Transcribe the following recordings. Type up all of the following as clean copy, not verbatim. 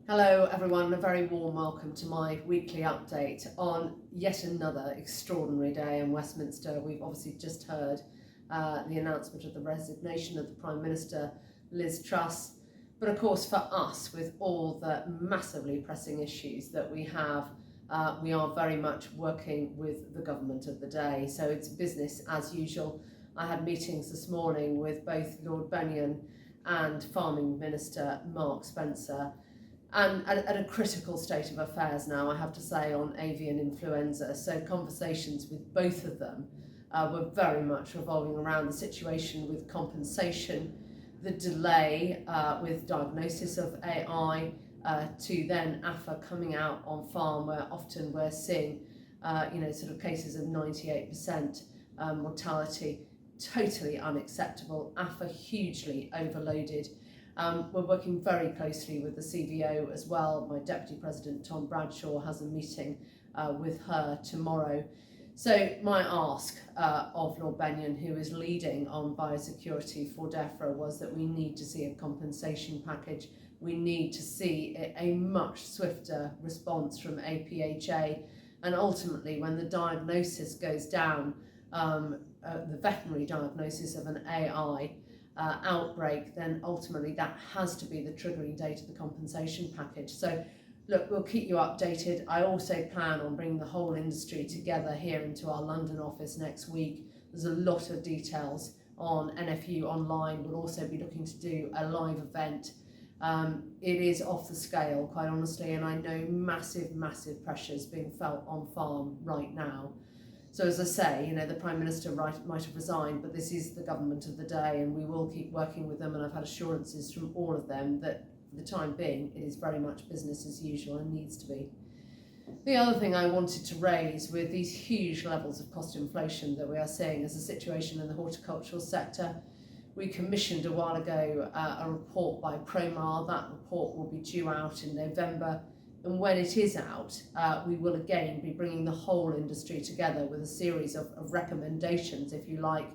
Hello everyone, a very warm welcome to my weekly update on yet another extraordinary day in Westminster. We've obviously just heard the announcement of the resignation of the Prime Minister, Liz Truss. But of course for us, with all the massively pressing issues that we have, we are very much working with the government of the day. So it's business as usual. I had meetings this morning with both Lord Benyon and Farming Minister Mark Spencer, and at a critical state of affairs now, I have to say, on avian influenza. So conversations with both of them were very much revolving around the situation with compensation, the delay with diagnosis of AI, to then AFA coming out on farm, where often we're seeing sort of cases of 98% mortality. Totally unacceptable. AFA hugely overloaded. We're working very closely with the CVO as well. My Deputy President Tom Bradshaw has a meeting with her tomorrow. So my ask of Lord Benyon, who is leading on biosecurity for DEFRA, was that we need to see a compensation package. We need to see a much swifter response from APHA, and ultimately when the diagnosis goes down, the veterinary diagnosis of an AI outbreak, then ultimately that has to be the triggering date of the compensation package. So look, we'll keep you updated. I also plan on bringing the whole industry together here into our London office next week. There's a lot of details on NFU online. We'll also be looking to do a live event. It is off the scale, quite honestly, and I know massive pressures being felt on farm right now. So as I say, the Prime Minister might have resigned, but this is the government of the day, and we will keep working with them, and I've had assurances from all of them that for the time being it is very much business as usual and needs to be. The other thing I wanted to raise, with these huge levels of cost inflation that we are seeing, is the situation in the horticultural sector. We commissioned a while ago a report by Promar. That report will be due out in November. And when it is out, we will again be bringing the whole industry together with a series of recommendations, if you like,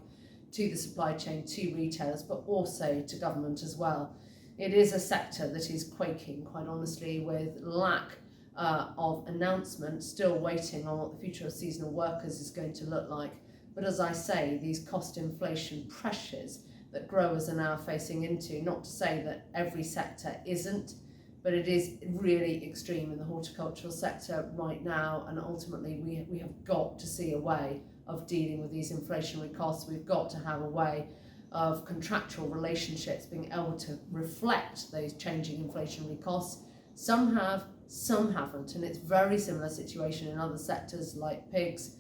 to the supply chain, to retailers, but also to government as well. It is a sector that is quaking, quite honestly, with lack of announcement, still waiting on what the future of seasonal workers is going to look like. But as I say, these cost inflation pressures that growers are now facing into, not to say that every sector isn't, but it is really extreme in the horticultural sector right now, and ultimately we have got to see a way of dealing with these inflationary costs. We've got to have a way of contractual relationships being able to reflect those changing inflationary costs. Some have, some haven't, and it's a very similar situation in other sectors like pigs,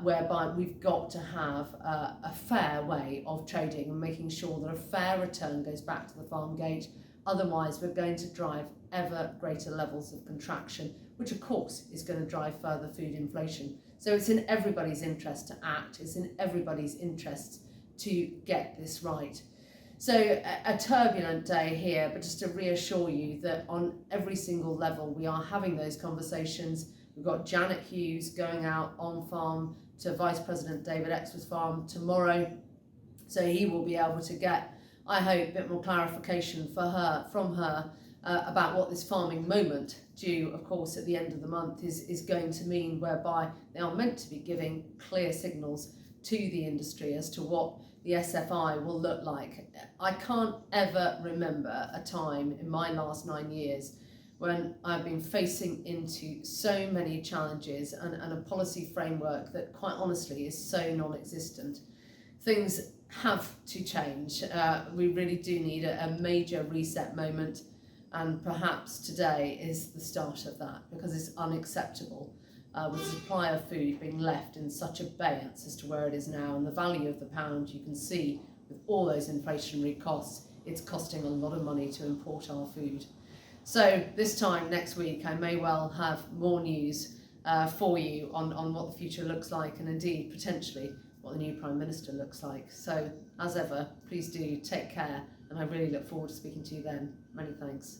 whereby we've got to have a fair way of trading and making sure that a fair return goes back to the farm gate. Otherwise, we're going to drive ever greater levels of contraction, which of course is going to drive further food inflation. So it's in everybody's interest to act. It's in everybody's interest to get this right. So a turbulent day here, but just to reassure you that on every single level we are having those conversations. We've got Janet Hughes going out on farm to Vice President David Exworth's farm tomorrow. So he will be able to get, I hope, a bit more clarification from her about what this farming moment, due of course at the end of the month, is going to mean, whereby they are meant to be giving clear signals to the industry as to what the SFI will look like. I can't ever remember a time in my last 9 years when I've been facing into so many challenges and a policy framework that quite honestly is so non-existent. Things have to change. We really do need a major reset moment, and perhaps today is the start of that, because it's unacceptable with the supply of food being left in such abeyance as to where it is now, and the value of the pound. You can see with all those inflationary costs, it's costing a lot of money to import our food. So this time next week I may well have more news for you on what the future looks like, and indeed potentially what the new Prime Minister looks like. So as ever, please do take care, and I really look forward to speaking to you then. Many thanks.